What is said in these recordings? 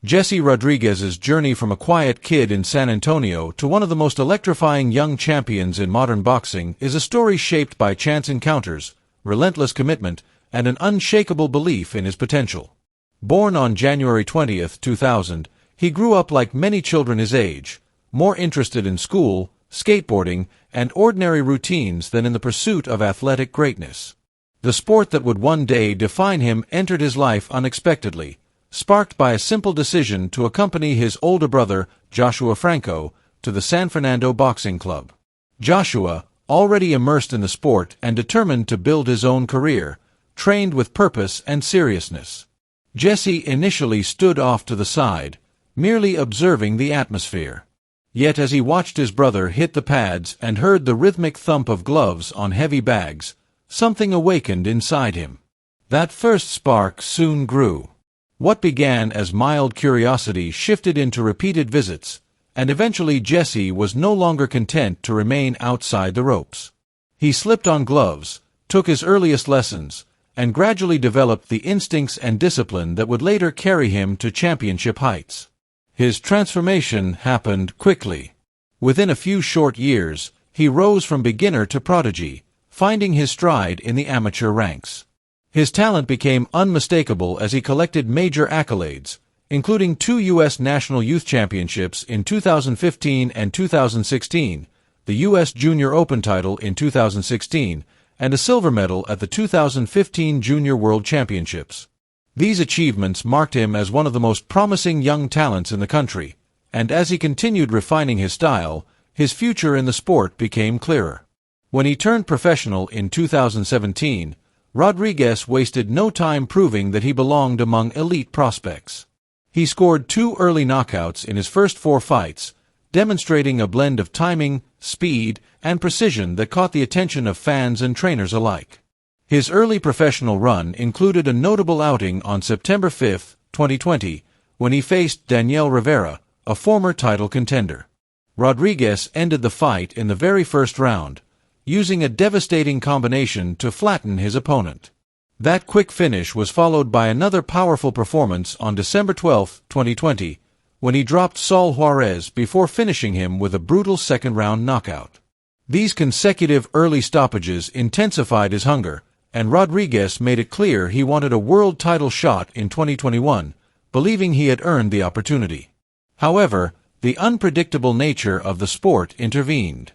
Jesse Rodriguez's journey from a quiet kid in San Antonio to one of the most electrifying young champions in modern boxing is a story shaped by chance encounters, relentless commitment, and an unshakable belief in his potential. Born on January 20, 2000, he grew up like many children his age, more interested in school, skateboarding, and ordinary routines than in the pursuit of athletic greatness. The sport that would one day define him entered his life unexpectedly, sparked by a simple decision to accompany his older brother, Joshua Franco, to the San Fernando Boxing Club. Joshua, already immersed in the sport and determined to build his own career, trained with purpose and seriousness. Jesse initially stood off to the side, merely observing the atmosphere. Yet as he watched his brother hit the pads and heard the rhythmic thump of gloves on heavy bags, something awakened inside him. That first spark soon grew. What began as mild curiosity shifted into repeated visits, and eventually Jesse was no longer content to remain outside the ropes. He slipped on gloves, took his earliest lessons, and gradually developed the instincts and discipline that would later carry him to championship heights. His transformation happened quickly. Within a few short years, he rose from beginner to prodigy, finding his stride in the amateur ranks. His talent became unmistakable as he collected major accolades, including 2 U.S. National Youth Championships in 2015 and 2016, the U.S. Junior Open title in 2016, and a silver medal at the 2015 Junior World Championships. These achievements marked him as one of the most promising young talents in the country, and as he continued refining his style, his future in the sport became clearer. When he turned professional in 2017, Rodriguez wasted no time proving that he belonged among elite prospects. He scored 2 early knockouts in his first 4 fights, demonstrating a blend of timing, speed, and precision that caught the attention of fans and trainers alike. His early professional run included a notable outing on September 5, 2020, when he faced Daniel Rivera, a former title contender. Rodriguez ended the fight in the very first round, using a devastating combination to flatten his opponent. That quick finish was followed by another powerful performance on December 12, 2020, when he dropped Saul Juarez before finishing him with a brutal second-round knockout. These consecutive early stoppages intensified his hunger, and Rodriguez made it clear he wanted a world title shot in 2021, believing he had earned the opportunity. However, the unpredictable nature of the sport intervened.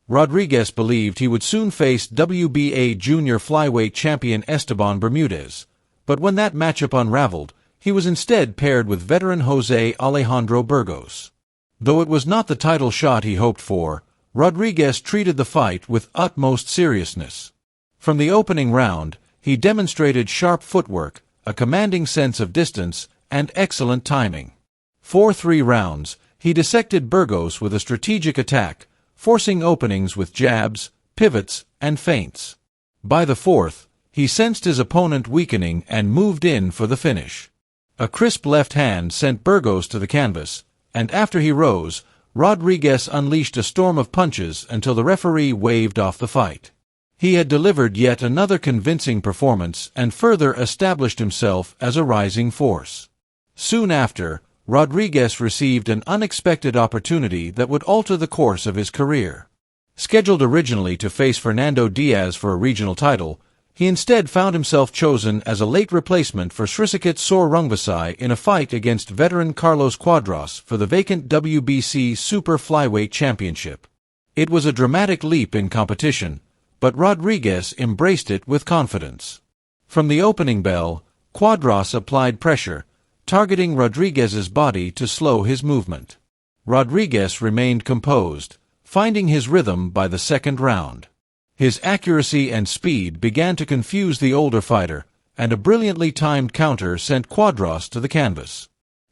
Rodriguez believed he would soon face WBA junior flyweight champion Esteban Bermudez, but when that matchup unraveled, he was instead paired with veteran Jose Alejandro Burgos. Though it was not the title shot he hoped for, Rodriguez treated the fight with utmost seriousness. From the opening round, he demonstrated sharp footwork, a commanding sense of distance, and excellent timing. For 3 rounds, he dissected Burgos with a strategic attack, forcing openings with jabs, pivots, and feints. By the 4th, he sensed his opponent weakening and moved in for the finish. A crisp left hand sent Burgos to the canvas, and after he rose, Rodriguez unleashed a storm of punches until the referee waved off the fight. He had delivered yet another convincing performance and further established himself as a rising force. Soon after, Rodriguez received an unexpected opportunity that would alter the course of his career. Scheduled originally to face Fernando Diaz for a regional title, he instead found himself chosen as a late replacement for Srisaket Sor Rungvisai in a fight against veteran Carlos Quadras for the vacant WBC Super Flyweight Championship. It was a dramatic leap in competition, but Rodriguez embraced it with confidence. From the opening bell, Quadras applied pressure, targeting Rodriguez's body to slow his movement. Rodriguez remained composed, finding his rhythm by the 2nd round. His accuracy and speed began to confuse the older fighter, and a brilliantly timed counter sent Quadras to the canvas.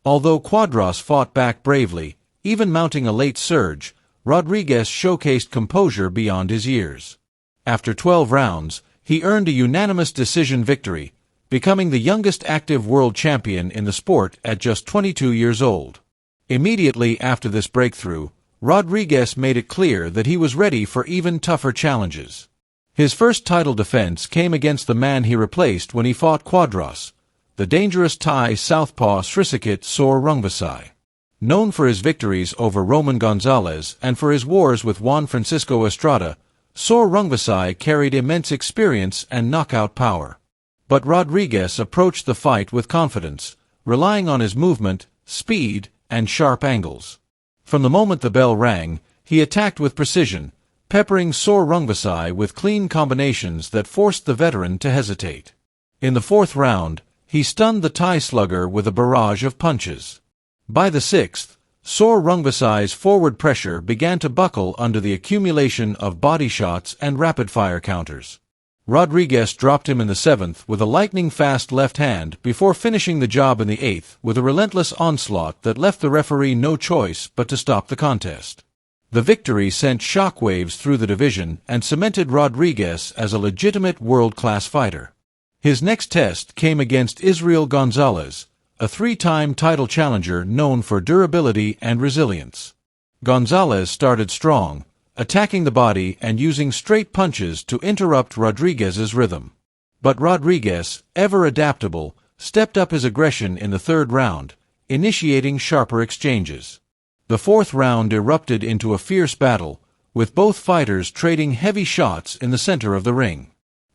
Although Quadras fought back bravely, even mounting a late surge, Rodriguez showcased composure beyond his years. After 12 rounds, he earned a unanimous decision victory, becoming the youngest active world champion in the sport at just 22 years old. Immediately after this breakthrough, Rodriguez made it clear that he was ready for even tougher challenges. His first title defense came against the man he replaced when he fought Quadras, the dangerous Thai southpaw Srisaket Sor Rungvisai. Known for his victories over Roman Gonzalez and for his wars with Juan Francisco Estrada, Sor Rungvisai carried immense experience and knockout power. But Rodriguez approached the fight with confidence, relying on his movement, speed, and sharp angles. From the moment the bell rang, he attacked with precision, peppering Sor Rungvisai with clean combinations that forced the veteran to hesitate. In the fourth round, he stunned the Thai slugger with a barrage of punches. By the sixth, Sor Rungvisai's forward pressure began to buckle under the accumulation of body shots and rapid-fire counters. Rodriguez dropped him in the seventh with a lightning-fast left hand before finishing the job in the eighth with a relentless onslaught that left the referee no choice but to stop the contest. The victory sent shockwaves through the division and cemented Rodriguez as a legitimate world-class fighter. His next test came against Israel Gonzalez, a three-time title challenger known for durability and resilience. Gonzalez started strong, attacking the body and using straight punches to interrupt Rodriguez's rhythm. But Rodriguez, ever adaptable, stepped up his aggression in the third round, initiating sharper exchanges. The fourth round erupted into a fierce battle, with both fighters trading heavy shots in the center of the ring.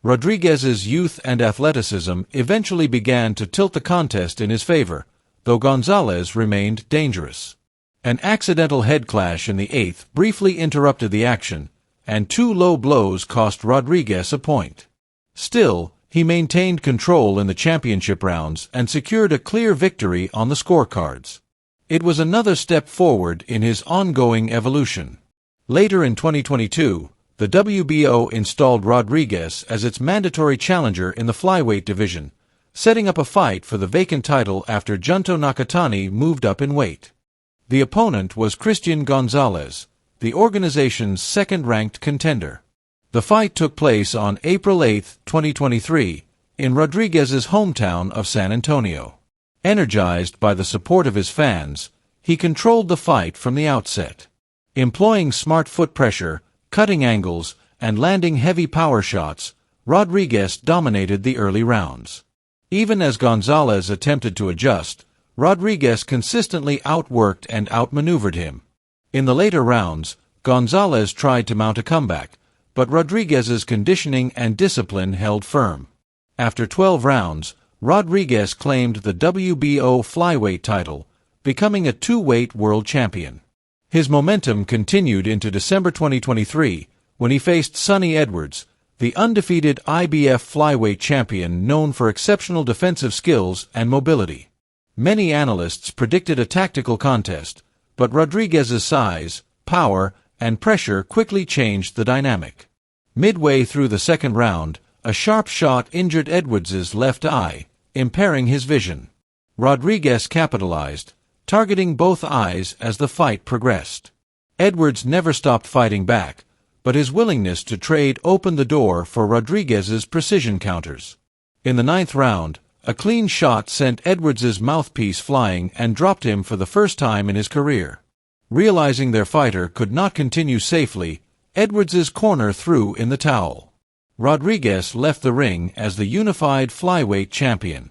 Rodriguez's youth and athleticism eventually began to tilt the contest in his favor, though Gonzalez remained dangerous. An accidental head clash in the eighth briefly interrupted the action, and two low blows cost Rodriguez a point. Still, he maintained control in the championship rounds and secured a clear victory on the scorecards. It was another step forward in his ongoing evolution. Later in 2022, the WBO installed Rodriguez as its mandatory challenger in the flyweight division, setting up a fight for the vacant title after Junto Nakatani moved up in weight. The opponent was Christian Gonzalez, the organization's second-ranked contender. The fight took place on April 8, 2023, in Rodriguez's hometown of San Antonio. Energized by the support of his fans, he controlled the fight from the outset. Employing smart foot pressure, cutting angles, and landing heavy power shots, Rodriguez dominated the early rounds. Even as Gonzalez attempted to adjust, Rodriguez consistently outworked and outmaneuvered him. In the later rounds, Gonzalez tried to mount a comeback, but Rodriguez's conditioning and discipline held firm. After 12 rounds, Rodriguez claimed the WBO flyweight title, becoming a two-weight world champion. His momentum continued into December 2023, when he faced Sonny Edwards, the undefeated IBF flyweight champion known for exceptional defensive skills and mobility. Many analysts predicted a tactical contest, but Rodriguez's size, power, and pressure quickly changed the dynamic. Midway through the second round, a sharp shot injured Edwards's left eye, impairing his vision. Rodriguez capitalized, targeting both eyes as the fight progressed. Edwards never stopped fighting back, but his willingness to trade opened the door for Rodriguez's precision counters. In the ninth round, a clean shot sent Edwards's mouthpiece flying and dropped him for the first time in his career. Realizing their fighter could not continue safely, Edwards's corner threw in the towel. Rodriguez left the ring as the unified flyweight champion.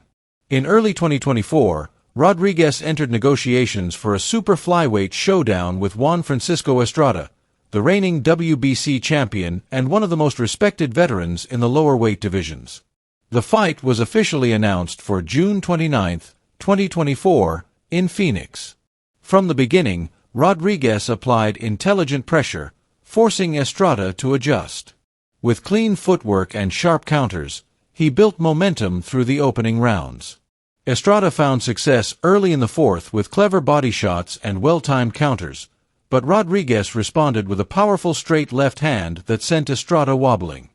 In early 2024, Rodriguez entered negotiations for a super flyweight showdown with Juan Francisco Estrada, the reigning WBC champion and one of the most respected veterans in the lower weight divisions. The fight was officially announced for June 29, 2024, in Phoenix. From the beginning, Rodriguez applied intelligent pressure, forcing Estrada to adjust. With clean footwork and sharp counters, he built momentum through the opening rounds. Estrada found success early in the fourth with clever body shots and well-timed counters, but Rodriguez responded with a powerful straight left hand that sent Estrada wobbling.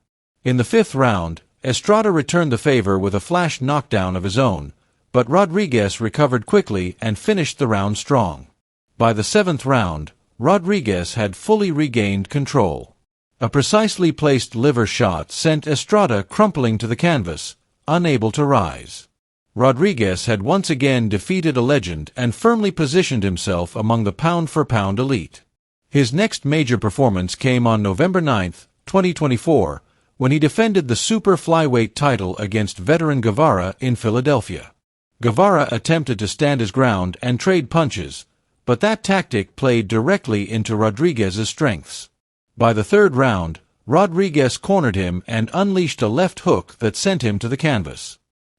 In the fifth round, Estrada returned the favor with a flash knockdown of his own, but Rodriguez recovered quickly and finished the round strong. By the seventh round, Rodriguez had fully regained control. A precisely placed liver shot sent Estrada crumpling to the canvas, unable to rise. Rodriguez had once again defeated a legend and firmly positioned himself among the pound-for-pound elite. His next major performance came on November 9, 2024, when he defended the super flyweight title against veteran Guevara in Philadelphia. Guevara attempted to stand his ground and trade punches, but that tactic played directly into Rodriguez's strengths. By the third round, Rodriguez cornered him and unleashed a left hook that sent him to the canvas.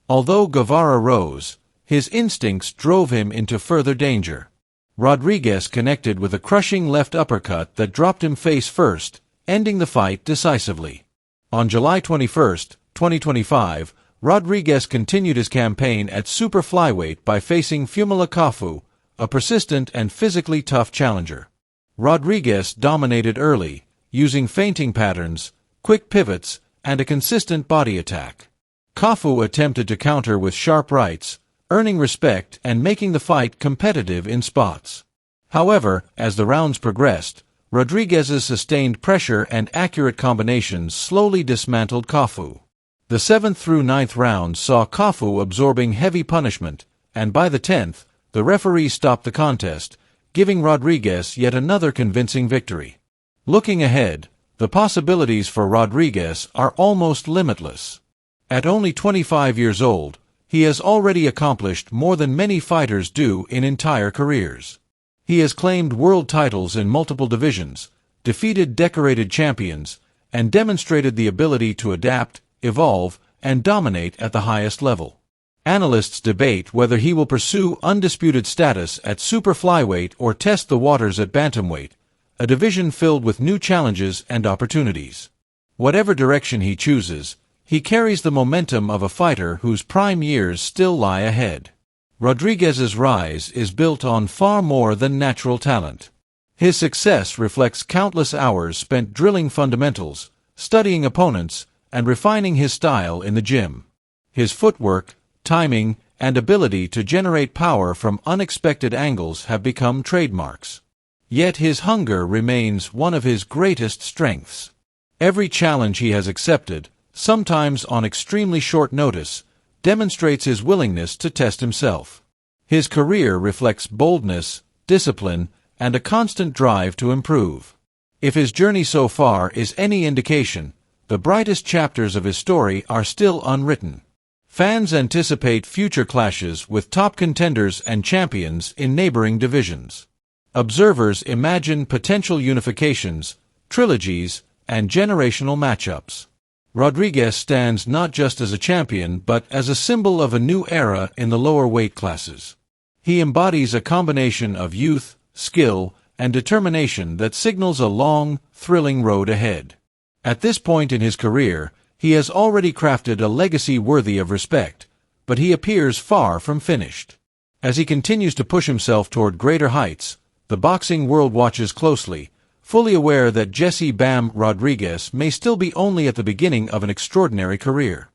Although Guevara rose, his instincts drove him into further danger. Rodriguez connected with a crushing left uppercut that dropped him face first, ending the fight decisively. On July 21, 2025, Rodriguez continued his campaign at super flyweight by facing Fumila Kafu, a persistent and physically tough challenger. Rodriguez dominated early, using feinting patterns, quick pivots, and a consistent body attack. Kafu attempted to counter with sharp rights, earning respect and making the fight competitive in spots. However, as the rounds progressed, Rodriguez's sustained pressure and accurate combinations slowly dismantled Kafu. The 7th through 9th rounds saw Kafu absorbing heavy punishment, and by the 10th, the referee stopped the contest, giving Rodriguez yet another convincing victory. Looking ahead, the possibilities for Rodriguez are almost limitless. At only 25 years old, he has already accomplished more than many fighters do in entire careers. He has claimed world titles in multiple divisions, defeated decorated champions, and demonstrated the ability to adapt, evolve, and dominate at the highest level. Analysts debate whether he will pursue undisputed status at super flyweight or test the waters at bantamweight, a division filled with new challenges and opportunities. Whatever direction he chooses, he carries the momentum of a fighter whose prime years still lie ahead. Rodriguez's rise is built on far more than natural talent. His success reflects countless hours spent drilling fundamentals, studying opponents, and refining his style in the gym. His footwork, timing, and ability to generate power from unexpected angles have become trademarks. Yet his hunger remains one of his greatest strengths. Every challenge he has accepted, sometimes on extremely short notice, demonstrates his willingness to test himself. His career reflects boldness, discipline, and a constant drive to improve. If his journey so far is any indication, the brightest chapters of his story are still unwritten. Fans anticipate future clashes with top contenders and champions in neighboring divisions. Observers imagine potential unifications, trilogies, and generational matchups. Rodriguez stands not just as a champion but as a symbol of a new era in the lower weight classes. He embodies a combination of youth, skill, and determination that signals a long, thrilling road ahead. At this point in his career, he has already crafted a legacy worthy of respect, but he appears far from finished. As he continues to push himself toward greater heights, the boxing world watches closely, fully aware that Jesse "Bam" Rodriguez may still be only at the beginning of an extraordinary career.